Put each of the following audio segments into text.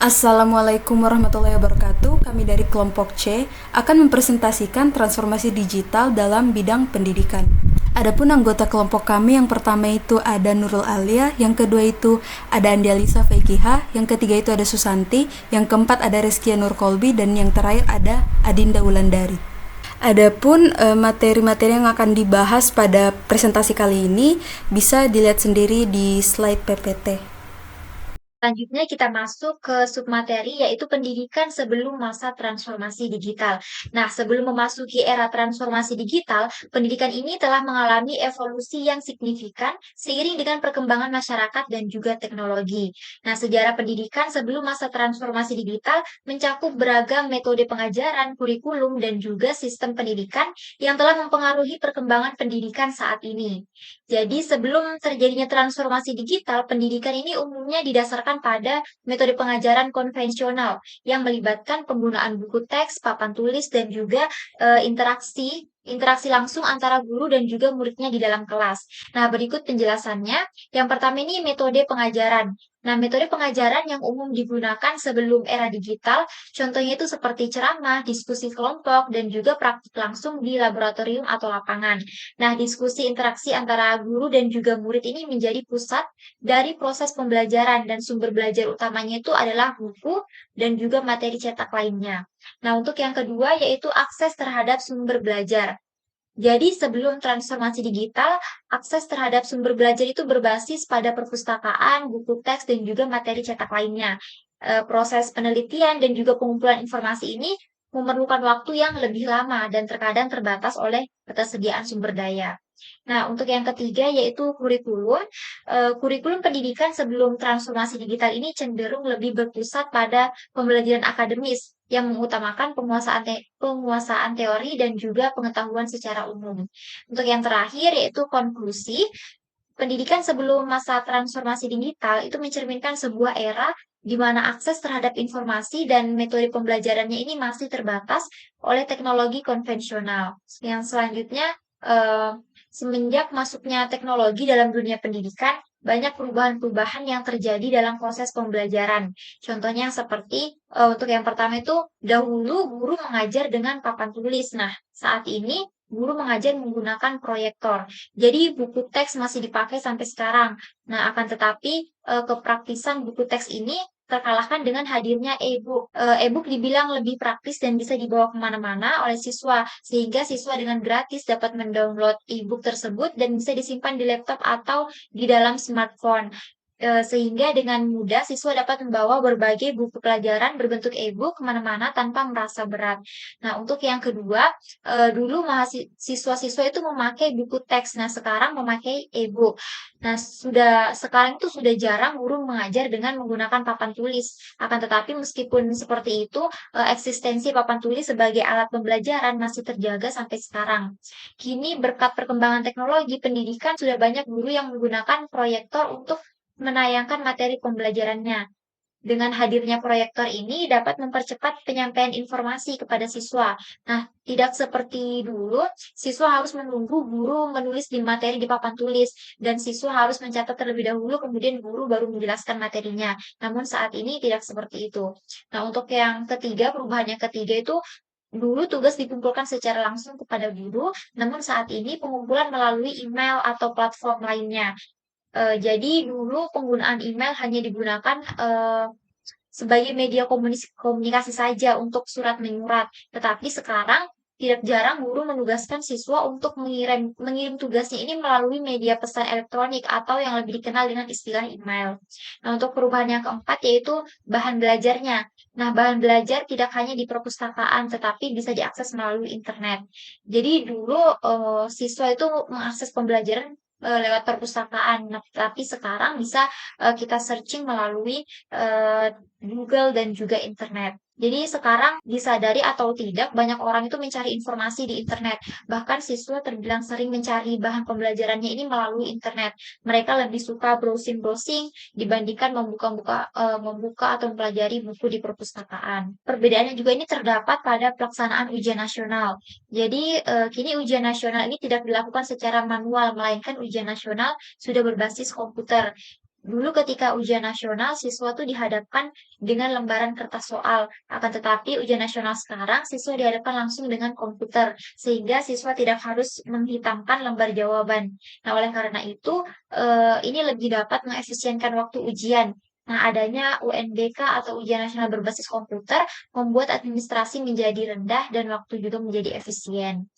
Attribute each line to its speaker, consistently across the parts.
Speaker 1: Assalamualaikum warahmatullahi wabarakatuh. Kami dari kelompok C akan mempresentasikan transformasi digital dalam bidang pendidikan. Adapun anggota kelompok kami yang pertama itu ada Nurul Alia, yang kedua itu ada Andialisa Faikiha, yang ketiga itu ada Susanti, yang keempat ada Rizkia Nurkolbi, dan yang terakhir ada Adinda Wulandari. Adapun materi-materi yang akan dibahas pada presentasi kali ini bisa dilihat sendiri di slide PPT.
Speaker 2: Selanjutnya kita masuk ke submateri yaitu pendidikan sebelum masa transformasi digital. Nah, sebelum memasuki era transformasi digital, pendidikan ini telah mengalami evolusi yang signifikan seiring dengan perkembangan masyarakat dan juga teknologi. Nah, sejarah pendidikan sebelum masa transformasi digital mencakup beragam metode pengajaran, kurikulum, dan juga sistem pendidikan yang telah mempengaruhi perkembangan pendidikan saat ini. Jadi, sebelum terjadinya transformasi digital, pendidikan ini umumnya didasarkan pada metode pengajaran konvensional yang melibatkan penggunaan buku teks, papan tulis, dan juga interaksi langsung antara guru dan juga muridnya di dalam kelas. Nah, berikut penjelasannya. Yang pertama ini metode pengajaran. Nah, metode pengajaran yang umum digunakan sebelum era digital, contohnya itu seperti ceramah, diskusi kelompok, dan juga praktik langsung di laboratorium atau lapangan. Nah, diskusi interaksi antara guru dan juga murid ini menjadi pusat dari proses pembelajaran dan sumber belajar utamanya itu adalah buku dan juga materi cetak lainnya. Nah, untuk yang kedua yaitu akses terhadap sumber belajar. Jadi, sebelum transformasi digital, akses terhadap sumber belajar itu berbasis pada perpustakaan, buku teks, dan juga materi cetak lainnya. Proses penelitian dan juga pengumpulan informasi ini memerlukan waktu yang lebih lama dan terkadang terbatas oleh ketersediaan sumber daya. Nah, untuk yang ketiga yaitu kurikulum. Kurikulum pendidikan sebelum transformasi digital ini cenderung lebih berpusat pada pembelajaran akademis yang mengutamakan penguasaan teori dan juga pengetahuan secara umum. Untuk yang terakhir yaitu konklusi. Pendidikan sebelum masa transformasi digital itu mencerminkan sebuah era di mana akses terhadap informasi dan metode pembelajarannya ini masih terbatas oleh teknologi konvensional. Yang selanjutnya, eh, semenjak masuknya teknologi dalam dunia pendidikan, banyak perubahan-perubahan yang terjadi dalam proses pembelajaran. Contohnya seperti untuk yang pertama itu dahulu guru mengajar dengan papan tulis. Nah, saat ini guru mengajar menggunakan proyektor. Jadi buku teks masih dipakai sampai sekarang. Nah, akan tetapi kepraktisan buku teks ini terkalahkan dengan hadirnya e-book. E-book dibilang lebih praktis dan bisa dibawa kemana-mana oleh siswa, sehingga siswa dengan gratis dapat mendownload e-book tersebut dan bisa disimpan di laptop atau di dalam smartphone. Sehingga dengan mudah siswa dapat membawa berbagai buku pelajaran berbentuk e-book kemana-mana tanpa merasa berat. Nah, untuk yang kedua, dulu siswa-siswa itu memakai buku teks, nah sekarang memakai e-book. Nah, sekarang itu sudah jarang guru mengajar dengan menggunakan papan tulis. Akan tetapi meskipun seperti itu, eksistensi papan tulis sebagai alat pembelajaran masih terjaga sampai sekarang. Kini berkat perkembangan teknologi pendidikan sudah banyak guru yang menggunakan proyektor untuk menayangkan materi pembelajarannya. Dengan hadirnya proyektor ini dapat mempercepat penyampaian informasi kepada siswa. Nah, tidak seperti dulu, siswa harus menunggu guru menulis di materi di papan tulis, dan siswa harus mencatat terlebih dahulu, kemudian guru baru menjelaskan materinya. Namun saat ini tidak seperti itu. Nah, untuk yang ketiga, perubahan yang ketiga itu dulu tugas dikumpulkan secara langsung kepada guru, namun saat ini pengumpulan melalui email atau platform lainnya. Jadi dulu penggunaan email hanya digunakan sebagai media komunikasi saja untuk surat menyurat. Tetapi sekarang tidak jarang guru menugaskan siswa untuk mengirim tugasnya ini melalui media pesan elektronik atau yang lebih dikenal dengan istilah email. Nah, untuk perubahan yang keempat yaitu bahan belajarnya. Nah, bahan belajar tidak hanya di perpustakaan tetapi bisa diakses melalui internet. Jadi dulu siswa itu mengakses pembelajaran lewat perpustakaan. Nah, tapi sekarang bisa kita searching melalui eh, Google dan juga internet. Jadi sekarang disadari atau tidak, banyak orang itu mencari informasi di internet. Bahkan siswa terbilang sering mencari bahan pembelajarannya ini melalui internet. Mereka lebih suka browsing-browsing dibandingkan membuka atau mempelajari buku di perpustakaan. Perbedaannya juga ini terdapat pada pelaksanaan ujian nasional. Jadi kini ujian nasional ini tidak dilakukan secara manual, melainkan ujian nasional sudah berbasis komputer. Dulu ketika ujian nasional, siswa tuh dihadapkan dengan lembaran kertas soal. Akan tetapi ujian nasional sekarang, siswa dihadapkan langsung dengan komputer, sehingga siswa tidak harus menghitamkan lembar jawaban. Nah, oleh karena itu, ini lebih dapat mengefisienkan waktu ujian. Nah, adanya UNBK atau ujian nasional berbasis komputer membuat administrasi menjadi rendah dan waktu juga menjadi efisien.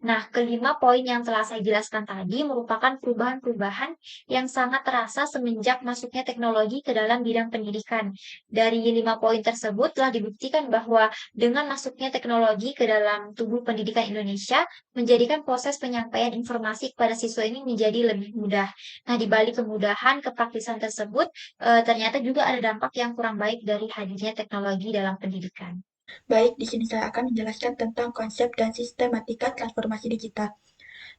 Speaker 2: Nah, kelima poin yang telah saya jelaskan tadi merupakan perubahan-perubahan yang sangat terasa semenjak masuknya teknologi ke dalam bidang pendidikan. Dari 5 poin tersebut telah dibuktikan bahwa dengan masuknya teknologi ke dalam tubuh pendidikan Indonesia, menjadikan proses penyampaian informasi kepada siswa ini menjadi lebih mudah. Nah, di balik kemudahan kepraktisan tersebut, ternyata juga ada dampak yang kurang baik dari hadirnya teknologi dalam pendidikan.
Speaker 3: Baik, di sini saya akan menjelaskan tentang konsep dan sistematika transformasi digital.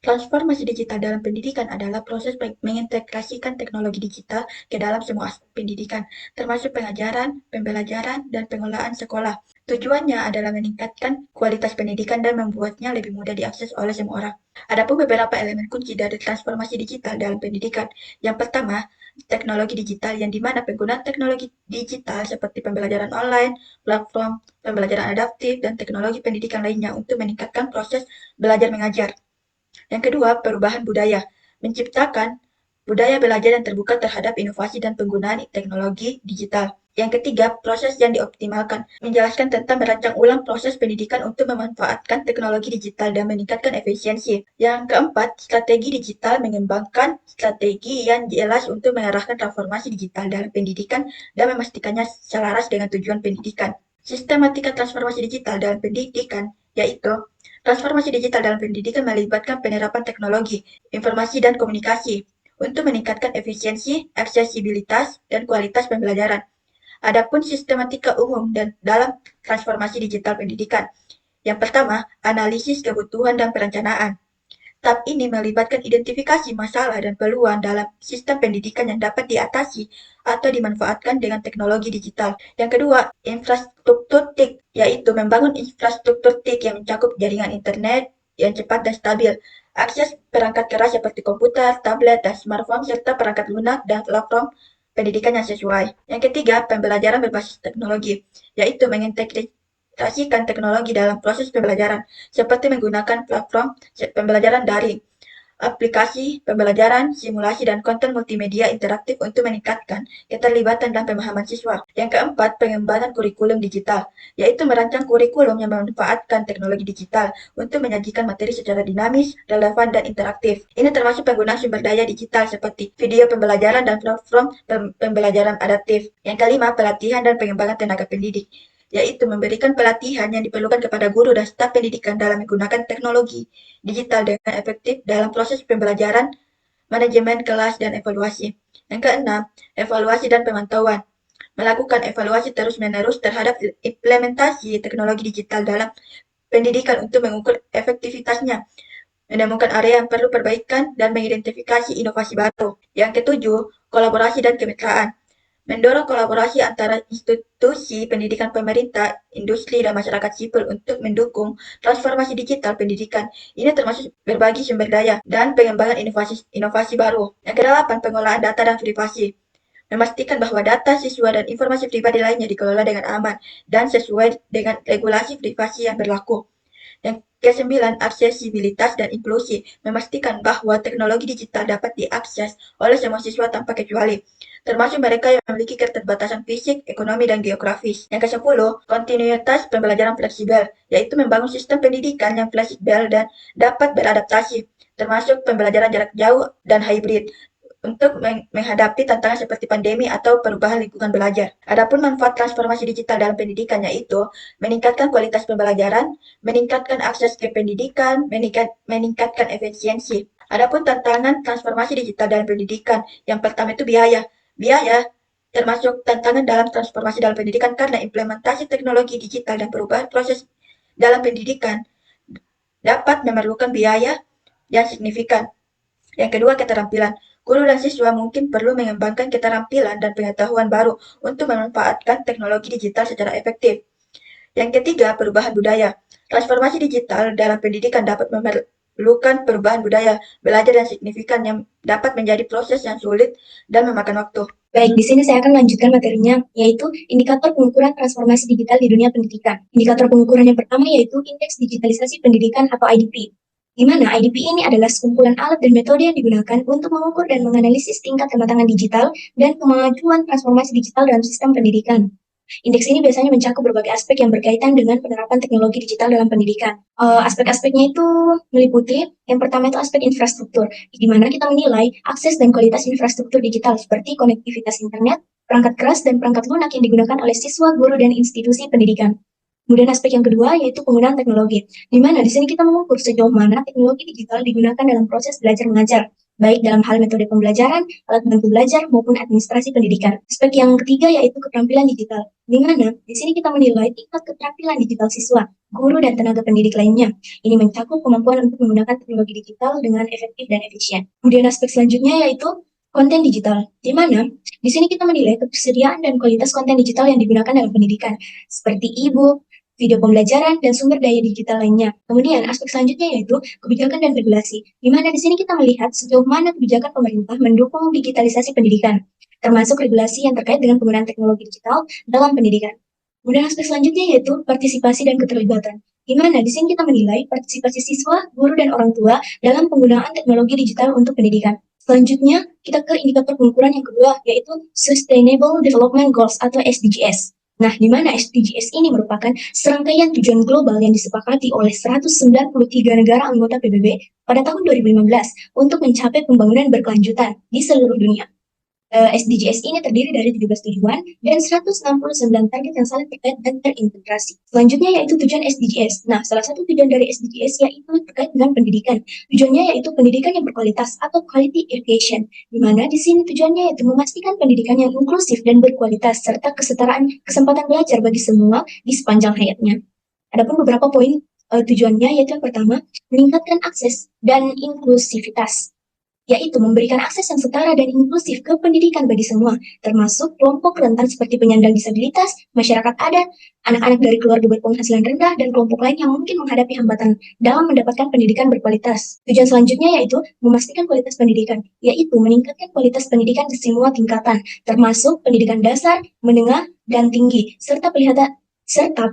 Speaker 3: Transformasi digital dalam pendidikan adalah proses mengintegrasikan teknologi digital ke dalam semua aspek pendidikan, termasuk pengajaran, pembelajaran, dan pengelolaan sekolah. Tujuannya adalah meningkatkan kualitas pendidikan dan membuatnya lebih mudah diakses oleh semua orang. Adapun beberapa elemen kunci dari transformasi digital dalam pendidikan. Yang pertama, teknologi digital yang dimana penggunaan teknologi digital seperti pembelajaran online, platform, pembelajaran adaptif, dan teknologi pendidikan lainnya untuk meningkatkan proses belajar mengajar. Yang kedua, perubahan budaya. Menciptakan budaya belajar yang terbuka terhadap inovasi dan penggunaan teknologi digital. Yang ketiga, proses yang dioptimalkan. Menjelaskan tentang merancang ulang proses pendidikan untuk memanfaatkan teknologi digital dan meningkatkan efisiensi. Yang keempat, strategi digital mengembangkan strategi yang jelas untuk mengarahkan transformasi digital dalam pendidikan dan memastikannya selaras dengan tujuan pendidikan. Sistematika transformasi digital dalam pendidikan yaitu transformasi digital dalam pendidikan melibatkan penerapan teknologi, informasi, dan komunikasi untuk meningkatkan efisiensi, aksesibilitas, dan kualitas pembelajaran. Adapun sistematika umum dan dalam transformasi digital pendidikan. Yang pertama, analisis kebutuhan dan perencanaan. Tahap ini melibatkan identifikasi masalah dan peluang dalam sistem pendidikan yang dapat diatasi atau dimanfaatkan dengan teknologi digital. Yang kedua, infrastruktur TIC, yaitu membangun infrastruktur TIC yang mencakup jaringan internet yang cepat dan stabil, akses perangkat keras seperti komputer, tablet, dan smartphone, serta perangkat lunak dan platform pendidikan yang sesuai. Yang ketiga, pembelajaran berbasis teknologi, yaitu mengintegrasikan teknologi dalam proses pembelajaran, seperti menggunakan platform pembelajaran daring, aplikasi pembelajaran, simulasi, dan konten multimedia interaktif untuk meningkatkan keterlibatan dan pemahaman siswa. Yang keempat, pengembangan kurikulum digital, yaitu merancang kurikulum yang memanfaatkan teknologi digital untuk menyajikan materi secara dinamis, relevan, dan interaktif. Ini termasuk penggunaan sumber daya digital seperti video pembelajaran dan platform pembelajaran adaptif. Yang kelima, pelatihan dan pengembangan tenaga pendidik, yaitu memberikan pelatihan yang diperlukan kepada guru dan staf pendidikan dalam menggunakan teknologi digital dengan efektif dalam proses pembelajaran, manajemen kelas, dan evaluasi. Yang keenam, evaluasi dan pemantauan. Melakukan evaluasi terus-menerus terhadap implementasi teknologi digital dalam pendidikan untuk mengukur efektivitasnya, menemukan area yang perlu perbaikan, dan mengidentifikasi inovasi baru. Yang ketujuh, kolaborasi dan kemitraan. Mendorong kolaborasi antara institusi pendidikan pemerintah, industri, dan masyarakat sipil untuk mendukung transformasi digital pendidikan. Ini termasuk berbagi sumber daya dan pengembangan inovasi baru. Yang kedelapan, pengolahan data dan privasi. Memastikan bahwa data siswa dan informasi pribadi lainnya dikelola dengan aman dan sesuai dengan regulasi privasi yang berlaku. Yang kesembilan, aksesibilitas dan inklusi. Memastikan bahwa teknologi digital dapat diakses oleh semua siswa tanpa kecuali, termasuk mereka yang memiliki keterbatasan fisik, ekonomi, dan geografis. Yang kesepuluh, kontinuitas pembelajaran fleksibel, yaitu membangun sistem pendidikan yang fleksibel dan dapat beradaptasi, termasuk pembelajaran jarak jauh dan hybrid, untuk menghadapi tantangan seperti pandemi atau perubahan lingkungan belajar. Adapun manfaat transformasi digital dalam pendidikan yaitu meningkatkan kualitas pembelajaran, meningkatkan akses ke pendidikan, meningkatkan efisiensi. Adapun tantangan transformasi digital dalam pendidikan, yang pertama itu biaya. Biaya termasuk tantangan dalam transformasi dalam pendidikan karena implementasi teknologi digital dan perubahan proses dalam pendidikan dapat memerlukan biaya yang signifikan. Yang kedua, keterampilan. Guru dan siswa mungkin perlu mengembangkan keterampilan dan pengetahuan baru untuk memanfaatkan teknologi digital secara efektif. Yang ketiga, perubahan budaya. Transformasi digital dalam pendidikan dapat menimbulkan perubahan budaya belajar yang signifikan yang dapat menjadi proses yang sulit dan memakan waktu.
Speaker 4: Baik, di sini saya akan lanjutkan materinya, yaitu indikator pengukuran transformasi digital di dunia pendidikan. Indikator pengukuran yang pertama yaitu Indeks Digitalisasi Pendidikan atau IDP. Di mana IDP ini adalah sekumpulan alat dan metode yang digunakan untuk mengukur dan menganalisis tingkat kematangan digital dan kemajuan transformasi digital dalam sistem pendidikan. Indeks ini biasanya mencakup berbagai aspek yang berkaitan dengan penerapan teknologi digital dalam pendidikan. Aspek-aspeknya itu meliputi, yang pertama itu aspek infrastruktur, di mana kita menilai akses dan kualitas infrastruktur digital seperti konektivitas internet, perangkat keras, dan perangkat lunak yang digunakan oleh siswa, guru, dan institusi pendidikan. Kemudian aspek yang kedua yaitu penggunaan teknologi, di mana di sini kita mengukur sejauh mana teknologi digital digunakan dalam proses belajar mengajar, baik dalam hal metode pembelajaran, alat bantu belajar, maupun administrasi pendidikan. Aspek yang ketiga yaitu keterampilan digital, di mana di sini kita menilai tingkat keterampilan digital siswa, guru, dan tenaga pendidik lainnya. Ini mencakup kemampuan untuk menggunakan teknologi digital dengan efektif dan efisien. Kemudian aspek selanjutnya yaitu konten digital, di mana di sini kita menilai ketersediaan dan kualitas konten digital yang digunakan dalam pendidikan, seperti e-book, video pembelajaran, dan sumber daya digital lainnya. Kemudian aspek selanjutnya yaitu kebijakan dan regulasi, di mana di sini kita melihat sejauh mana kebijakan pemerintah mendukung digitalisasi pendidikan, termasuk regulasi yang terkait dengan penggunaan teknologi digital dalam pendidikan. Kemudian aspek selanjutnya yaitu partisipasi dan keterlibatan, di mana di sini kita menilai partisipasi siswa, guru, dan orang tua dalam penggunaan teknologi digital untuk pendidikan. Selanjutnya, kita ke indikator pengukuran yang kedua, yaitu Sustainable Development Goals atau SDGs. Nah, di mana SDGs ini merupakan serangkaian tujuan global yang disepakati oleh 193 negara anggota PBB pada tahun 2015 untuk mencapai pembangunan berkelanjutan di seluruh dunia. SDGs ini terdiri dari 17 tujuan dan 169 target yang saling terkait dan terintegrasi. Selanjutnya yaitu tujuan SDGs. Nah, salah satu tujuan dari SDGs yaitu terkait dengan pendidikan. Tujuannya yaitu pendidikan yang berkualitas atau quality education, di mana di sini tujuannya yaitu memastikan pendidikan yang inklusif dan berkualitas serta kesetaraan kesempatan belajar bagi semua di sepanjang hayatnya. Adapun beberapa poin tujuannya yaitu yang pertama, meningkatkan akses dan inklusivitas, yaitu memberikan akses yang setara dan inklusif ke pendidikan bagi semua, termasuk kelompok rentan seperti penyandang disabilitas, masyarakat adat, anak-anak dari keluarga berpenghasilan rendah, dan kelompok lain yang mungkin menghadapi hambatan dalam mendapatkan pendidikan berkualitas. Tujuan selanjutnya yaitu memastikan kualitas pendidikan, yaitu meningkatkan kualitas pendidikan di semua tingkatan, termasuk pendidikan dasar, menengah, dan tinggi, serta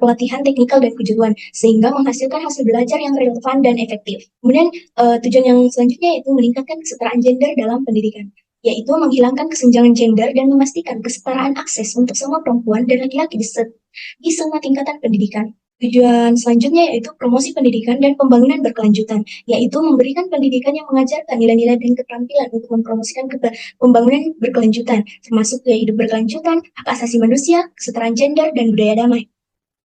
Speaker 4: pelatihan teknikal dan kejuruan, sehingga menghasilkan hasil belajar yang relevan dan efektif. Kemudian tujuan yang selanjutnya yaitu meningkatkan kesetaraan gender dalam pendidikan, yaitu menghilangkan kesenjangan gender dan memastikan kesetaraan akses untuk semua perempuan dan laki-laki di semua tingkatan pendidikan. Tujuan selanjutnya yaitu promosi pendidikan dan pembangunan berkelanjutan, yaitu memberikan pendidikan yang mengajarkan nilai-nilai dan keterampilan untuk mempromosikan pembangunan berkelanjutan, termasuk gaya hidup berkelanjutan, hak asasi manusia, kesetaraan gender, dan budaya damai.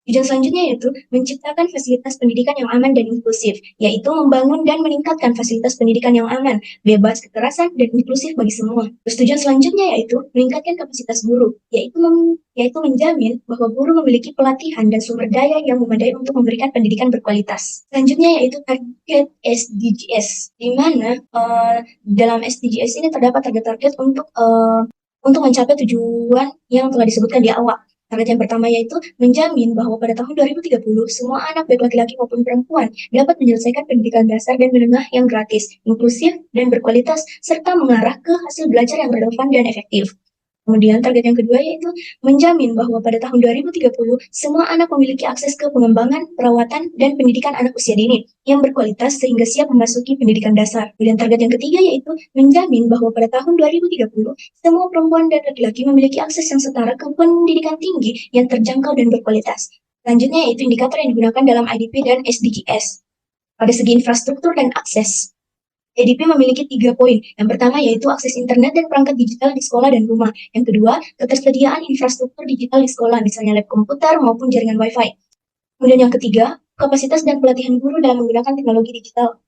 Speaker 4: Tujuan selanjutnya yaitu menciptakan fasilitas pendidikan yang aman dan inklusif, yaitu membangun dan meningkatkan fasilitas pendidikan yang aman, bebas kekerasan, dan inklusif bagi semua. Terus tujuan selanjutnya yaitu meningkatkan kapasitas guru, yaitu menjamin bahwa guru memiliki pelatihan dan sumber daya yang memadai untuk memberikan pendidikan berkualitas. Selanjutnya yaitu target SDGs, di mana dalam SDGs ini terdapat target-target untuk mencapai tujuan yang telah disebutkan di awal. Target yang pertama yaitu menjamin bahwa pada tahun 2030 semua anak baik laki-laki maupun perempuan dapat menyelesaikan pendidikan dasar dan menengah yang gratis, inklusif, dan berkualitas, serta mengarah ke hasil belajar yang relevan dan efektif. Kemudian target yang kedua yaitu menjamin bahwa pada tahun 2030 semua anak memiliki akses ke pengembangan, perawatan, dan pendidikan anak usia dini yang berkualitas sehingga siap memasuki pendidikan dasar. Kemudian target yang ketiga yaitu menjamin bahwa pada tahun 2030 semua perempuan dan laki-laki memiliki akses yang setara ke pendidikan tinggi yang terjangkau dan berkualitas. Selanjutnya yaitu indikator yang digunakan dalam IDP dan SDGs. Pada segi infrastruktur dan akses, IDP memiliki 3 poin. Yang pertama yaitu akses internet dan perangkat digital di sekolah dan rumah. Yang kedua, ketersediaan infrastruktur digital di sekolah, misalnya lab komputer maupun jaringan Wi-Fi. Kemudian yang ketiga, kapasitas dan pelatihan guru dalam menggunakan teknologi digital.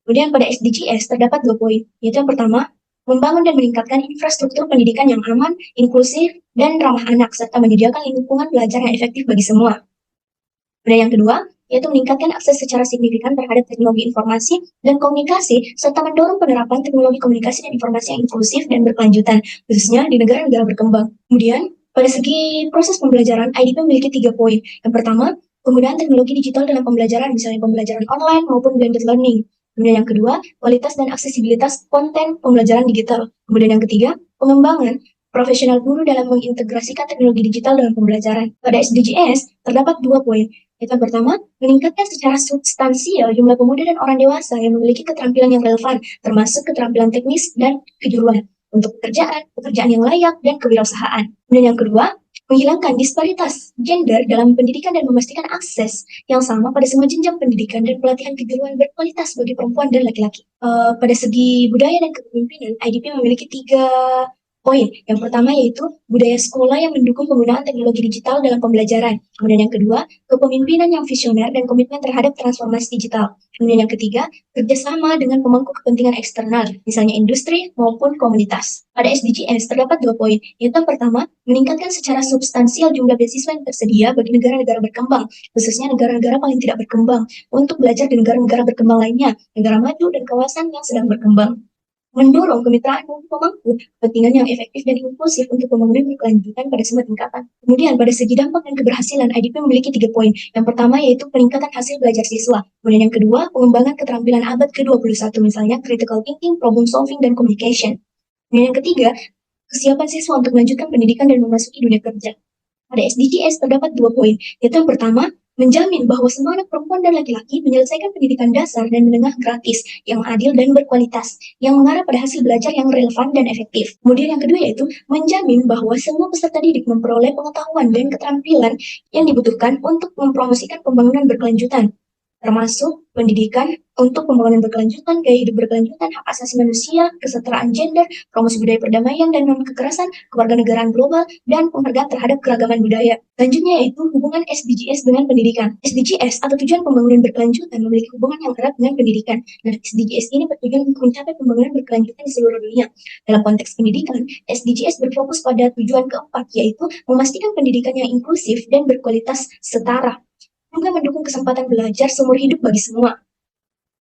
Speaker 4: Kemudian pada SDGs terdapat 2 poin, yaitu yang pertama, membangun dan meningkatkan infrastruktur pendidikan yang aman, inklusif, dan ramah anak, serta menyediakan lingkungan belajar yang efektif bagi semua. Kemudian yang kedua, yaitu meningkatkan akses secara signifikan terhadap teknologi informasi dan komunikasi, serta mendorong penerapan teknologi komunikasi dan informasi yang inklusif dan berkelanjutan, khususnya di negara-negara berkembang. Kemudian, pada segi proses pembelajaran, IDP memiliki 3 poin. Yang pertama, penggunaan teknologi digital dalam pembelajaran, misalnya pembelajaran online maupun blended learning. Kemudian yang kedua, kualitas dan aksesibilitas konten pembelajaran digital. Kemudian yang ketiga, pengembangan profesional guru dalam mengintegrasikan teknologi digital dalam pembelajaran. Pada SDGs, terdapat 2 poin. Yang pertama, meningkatkan secara substansial jumlah pemuda dan orang dewasa yang memiliki keterampilan yang relevan, termasuk keterampilan teknis dan kejuruan untuk pekerjaan yang layak, dan kewirausahaan. Dan yang kedua, menghilangkan disparitas gender dalam pendidikan dan memastikan akses yang sama pada semua jenjang pendidikan dan pelatihan kejuruan berkualitas bagi perempuan dan laki-laki. Pada segi budaya dan kepemimpinan, IDP memiliki 3 poin. Yang pertama yaitu budaya sekolah yang mendukung penggunaan teknologi digital dalam pembelajaran. Kemudian yang kedua, kepemimpinan yang visioner dan komitmen terhadap transformasi digital. Kemudian yang ketiga, kerjasama dengan pemangku kepentingan eksternal, misalnya industri maupun komunitas. Pada SDGs terdapat 2 poin. Yang pertama, meningkatkan secara substansial jumlah beasiswa yang tersedia bagi negara-negara berkembang, khususnya negara-negara paling tidak berkembang, untuk belajar di negara-negara berkembang lainnya, negara maju dan kawasan yang sedang berkembang. Mendorong kemitraan untuk pemangku kepentingan yang efektif dan inklusif untuk pembangunan berkelanjutan pada semua tingkatan. Kemudian pada segi dampak dan keberhasilan, IDP memiliki 3 poin. Yang pertama yaitu peningkatan hasil belajar siswa. Kemudian yang kedua, pengembangan keterampilan abad ke-21, misalnya critical thinking, problem solving, dan communication. Kemudian yang ketiga, kesiapan siswa untuk melanjutkan pendidikan dan memasuki dunia kerja. Pada SDGs terdapat 2 poin, yaitu yang pertama, menjamin bahwa semua anak perempuan dan laki-laki menyelesaikan pendidikan dasar dan menengah gratis, yang adil dan berkualitas, yang mengarah pada hasil belajar yang relevan dan efektif. Kemudian yang kedua yaitu menjamin bahwa semua peserta didik memperoleh pengetahuan dan keterampilan yang dibutuhkan untuk mempromosikan pembangunan berkelanjutan, termasuk pendidikan untuk pembangunan berkelanjutan, gaya hidup berkelanjutan, hak asasi manusia, kesetaraan gender, promosi budaya perdamaian dan non-kekerasan, kewarganegaraan global, dan penghargaan terhadap keragaman budaya. Selanjutnya yaitu hubungan SDGs dengan pendidikan. SDGs atau tujuan pembangunan berkelanjutan memiliki hubungan yang erat dengan pendidikan. Dan SDGs ini bertujuan untuk mencapai pembangunan berkelanjutan di seluruh dunia. Dalam konteks pendidikan, SDGs berfokus pada tujuan keempat, yaitu memastikan pendidikan yang inklusif dan berkualitas setara, juga mendukung kesempatan belajar seumur hidup bagi semua.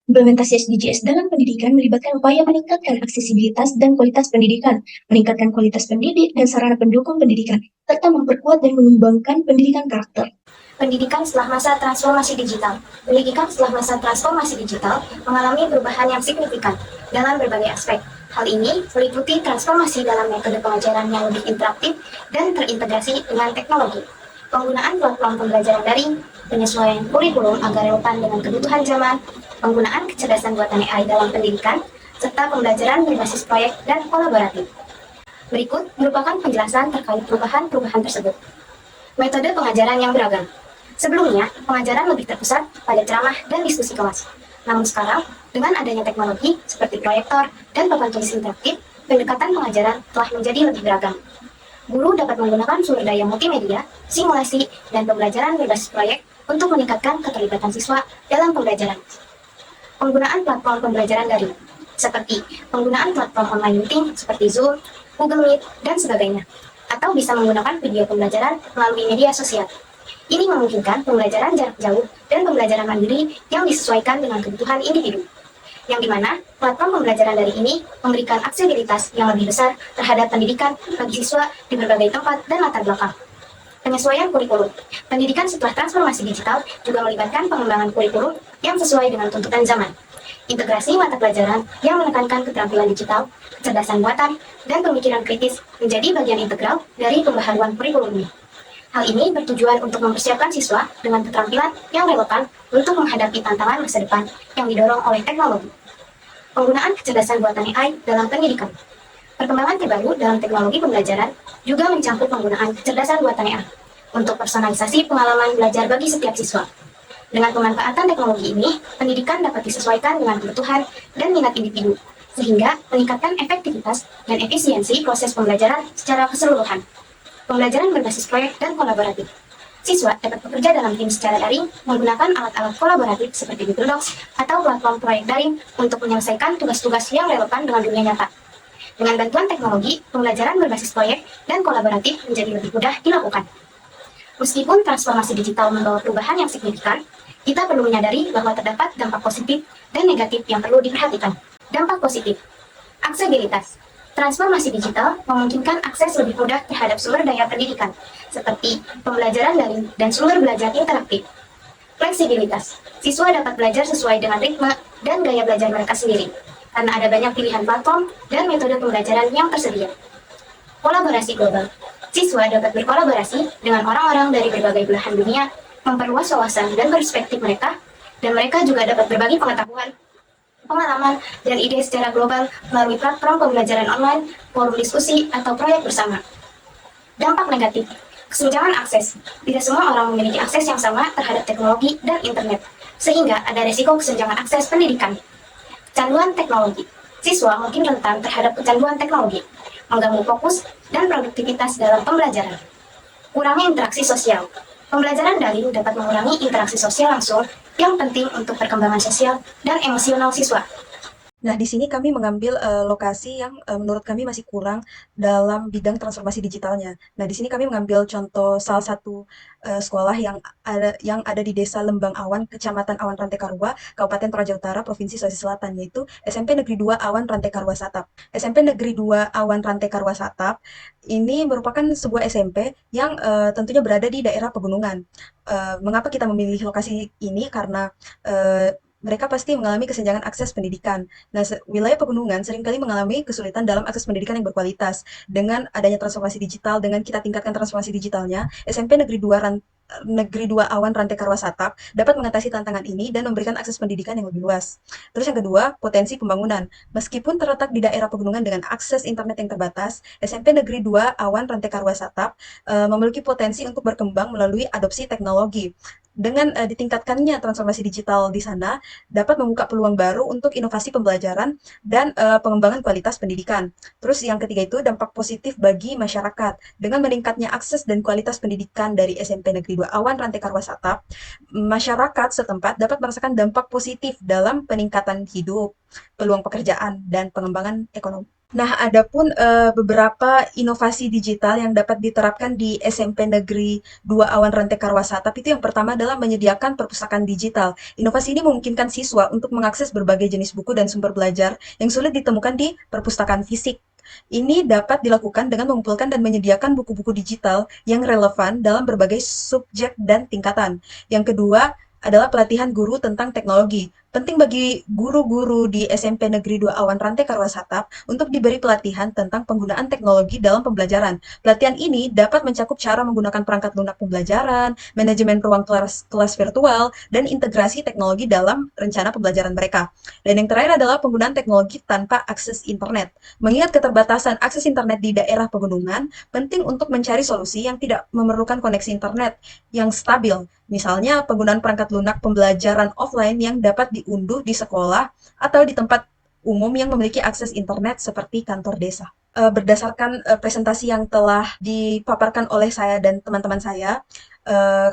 Speaker 4: Implementasi SDGs dalam pendidikan melibatkan upaya meningkatkan aksesibilitas dan kualitas pendidikan, meningkatkan kualitas pendidik dan sarana pendukung pendidikan, serta memperkuat dan mengembangkan pendidikan karakter.
Speaker 5: Pendidikan setelah masa transformasi digital. Pendidikan setelah masa transformasi digital mengalami perubahan yang signifikan dalam berbagai aspek. Hal ini meliputi transformasi dalam metode pengajaran yang lebih interaktif dan terintegrasi dengan teknologi, penggunaan platform pembelajaran daring, penyesuaian kurikulum agar relevan dengan kebutuhan zaman, penggunaan kecerdasan buatan AI dalam pendidikan, serta pembelajaran berbasis proyek dan kolaboratif. Berikut merupakan penjelasan terkait perubahan-perubahan tersebut. Metode pengajaran yang beragam. Sebelumnya, pengajaran lebih terpusat pada ceramah dan diskusi kelas. Namun sekarang, dengan adanya teknologi seperti proyektor dan papan tulis interaktif, pendekatan pengajaran telah menjadi lebih beragam. Guru dapat menggunakan sumber daya multimedia, simulasi, dan pembelajaran berbasis proyek untuk meningkatkan keterlibatan siswa dalam pembelajaran. Penggunaan platform pembelajaran daring, seperti penggunaan platform online meeting seperti Zoom, Google Meet, dan sebagainya, atau bisa menggunakan video pembelajaran melalui media sosial. Ini memungkinkan pembelajaran jarak jauh dan pembelajaran mandiri yang disesuaikan dengan kebutuhan individu, yang dimana platform pembelajaran daring ini memberikan aksesibilitas yang lebih besar terhadap pendidikan bagi siswa di berbagai tempat dan latar belakang. Penyesuaian kurikulum. Pendidikan setelah transformasi digital juga melibatkan pengembangan kurikulum yang sesuai dengan tuntutan zaman. Integrasi mata pelajaran yang menekankan keterampilan digital, kecerdasan buatan, dan pemikiran kritis menjadi bagian integral dari pembaharuan kurikulum ini. Hal ini bertujuan untuk mempersiapkan siswa dengan keterampilan yang relevan untuk menghadapi tantangan masa depan yang didorong oleh teknologi. Penggunaan kecerdasan buatan AI dalam pendidikan. Perkembangan terbaru dalam teknologi pembelajaran juga mencakup penggunaan kecerdasan buatan AI untuk personalisasi pengalaman belajar bagi setiap siswa. Dengan pemanfaatan teknologi ini, pendidikan dapat disesuaikan dengan kebutuhan dan minat individu, sehingga meningkatkan efektivitas dan efisiensi proses pembelajaran secara keseluruhan. Pembelajaran berbasis proyek dan kolaboratif. Siswa dapat bekerja dalam tim secara daring menggunakan alat-alat kolaboratif seperti Google Docs atau platform proyek daring untuk menyelesaikan tugas-tugas yang relevan dengan dunia nyata. Dengan bantuan teknologi, pembelajaran berbasis proyek dan kolaboratif menjadi lebih mudah dilakukan. Meskipun transformasi digital membawa perubahan yang signifikan, kita perlu menyadari bahwa terdapat dampak positif dan negatif yang perlu diperhatikan. Dampak positif. Aksesibilitas. Transformasi digital memungkinkan akses lebih mudah terhadap sumber daya pendidikan, seperti pembelajaran daring dan sumber belajar interaktif. Fleksibilitas. Siswa dapat belajar sesuai dengan ritme dan gaya belajar mereka sendiri, karena ada banyak pilihan platform dan metode pembelajaran yang tersedia. Kolaborasi global. Siswa dapat berkolaborasi dengan orang-orang dari berbagai belahan dunia, memperluas wawasan dan perspektif mereka, dan mereka juga dapat berbagi pengetahuan, pengalaman, dan ide secara global melalui platform pembelajaran online, forum diskusi, atau proyek bersama. Dampak negatif. Kesenjangan akses. Tidak semua orang memiliki akses yang sama terhadap teknologi dan internet, sehingga ada resiko kesenjangan akses pendidikan. Kecanduan teknologi. Siswa mungkin rentan terhadap kecanduan teknologi, mengganggu fokus dan produktivitas dalam pembelajaran. Kurangi interaksi sosial. Pembelajaran daring dapat mengurangi interaksi sosial langsung yang penting untuk perkembangan sosial dan emosional siswa.
Speaker 1: Nah, di sini kami mengambil lokasi yang menurut kami masih kurang dalam bidang transformasi digitalnya. Nah, di sini kami mengambil contoh salah satu sekolah yang ada di Desa Lembang Awan, Kecamatan Awan Rantai Karua, Kabupaten Toraja Utara, Provinsi Sulawesi Selatan, yaitu SMP Negeri 2 Awan Rantai Karua Satap. SMP Negeri 2 Awan Rantai Karua Satap ini merupakan sebuah SMP yang tentunya berada di daerah pegunungan. Mengapa kita memilih lokasi ini? Karena mereka pasti mengalami kesenjangan akses pendidikan. Nah, wilayah pegunungan seringkali mengalami kesulitan dalam akses pendidikan yang berkualitas. Dengan adanya transformasi digital, dengan kita tingkatkan transformasi digitalnya, SMP Negeri 2 Awan Rantai Karua Satap dapat mengatasi tantangan ini dan memberikan akses pendidikan yang lebih luas. Terus yang kedua, potensi pembangunan. Meskipun terletak di daerah pegunungan dengan akses internet yang terbatas, SMP Negeri 2 Awan Rantai Karua Satap memiliki potensi untuk berkembang melalui adopsi teknologi. Dengan ditingkatkannya transformasi digital di sana, dapat membuka peluang baru untuk inovasi pembelajaran dan pengembangan kualitas pendidikan. Terus yang ketiga itu dampak positif bagi masyarakat. Dengan meningkatnya akses dan kualitas pendidikan dari SMP Negeri 2 Awan Rantai Karua Satap, masyarakat setempat dapat merasakan dampak positif dalam peningkatan hidup, peluang pekerjaan, dan pengembangan ekonomi. Nah, adapun beberapa inovasi digital yang dapat diterapkan di SMP Negeri 2 Awan Rantai Karua Satap itu yang pertama adalah menyediakan perpustakaan digital. Inovasi ini memungkinkan siswa untuk mengakses berbagai jenis buku dan sumber belajar yang sulit ditemukan di perpustakaan fisik. Ini dapat dilakukan dengan mengumpulkan dan menyediakan buku-buku digital yang relevan dalam berbagai subjek dan tingkatan. Yang kedua adalah pelatihan guru tentang teknologi. Penting bagi guru-guru di SMP Negeri 2 Awan Rantai Karua Satap untuk diberi pelatihan tentang penggunaan teknologi dalam pembelajaran. Pelatihan ini dapat mencakup cara menggunakan perangkat lunak pembelajaran, manajemen ruang kelas virtual, dan integrasi teknologi dalam rencana pembelajaran mereka. Dan yang terakhir adalah penggunaan teknologi tanpa akses internet. Mengingat keterbatasan akses internet di daerah pegunungan, penting untuk mencari solusi yang tidak memerlukan koneksi internet yang stabil. Misalnya, penggunaan perangkat lunak pembelajaran offline yang dapat diunduh di sekolah atau di tempat umum yang memiliki akses internet seperti kantor desa. Berdasarkan presentasi yang telah dipaparkan oleh saya dan teman-teman saya,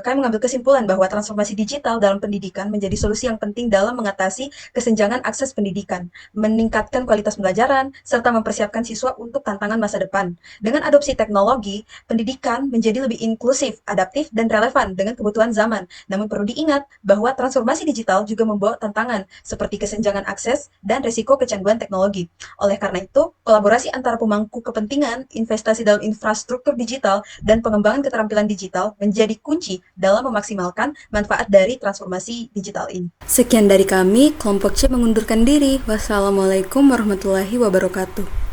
Speaker 1: kami mengambil kesimpulan bahwa transformasi digital dalam pendidikan menjadi solusi yang penting dalam mengatasi kesenjangan akses pendidikan, meningkatkan kualitas pembelajaran, serta mempersiapkan siswa untuk tantangan masa depan. Dengan adopsi teknologi, pendidikan menjadi lebih inklusif, adaptif, dan relevan dengan kebutuhan zaman. Namun perlu diingat bahwa transformasi digital juga membawa tantangan seperti kesenjangan akses dan risiko kecanduan teknologi. Oleh karena itu, kolaborasi antara pemangku kepentingan, investasi dalam infrastruktur digital, dan pengembangan keterampilan digital menjadi kunci dalam memaksimalkan manfaat dari transformasi digital ini. Sekian dari kami, kelompok C mengundurkan diri. Wassalamualaikum warahmatullahi wabarakatuh.